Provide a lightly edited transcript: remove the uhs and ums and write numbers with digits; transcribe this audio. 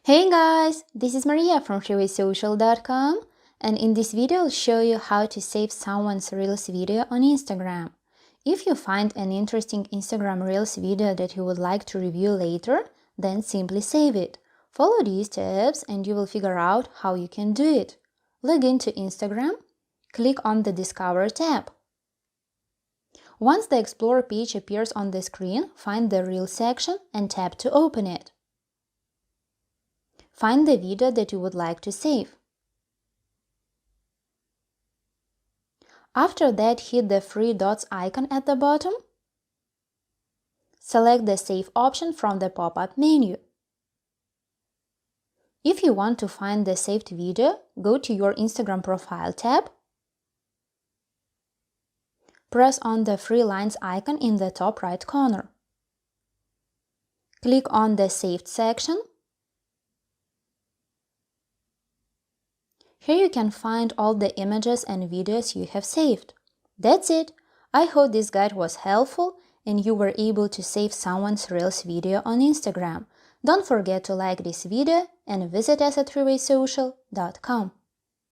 Hey guys, this is Maria from freewaysocial.com, and in this video I'll show you how to save someone's Reels video on Instagram. If you find an interesting Instagram Reels video that you would like to review later, then simply save it. Follow these steps and you will figure out how you can do it. Log into Instagram, click on the Discover tab. Once the Explore page appears on the screen, find the Reels section and tap to open it. Find the video that you would like to save. After that, hit the three dots icon at the bottom. Select the Save option from the pop-up menu. If you want to find the saved video, go to your Instagram profile tab. Press on the three lines icon in the top right corner. Click on the Saved section. Here you can find all the images and videos you have saved. That's it! I hope this guide was helpful and you were able to save someone's Reels video on Instagram. Don't forget to like this video and visit us at freewaysocial.com.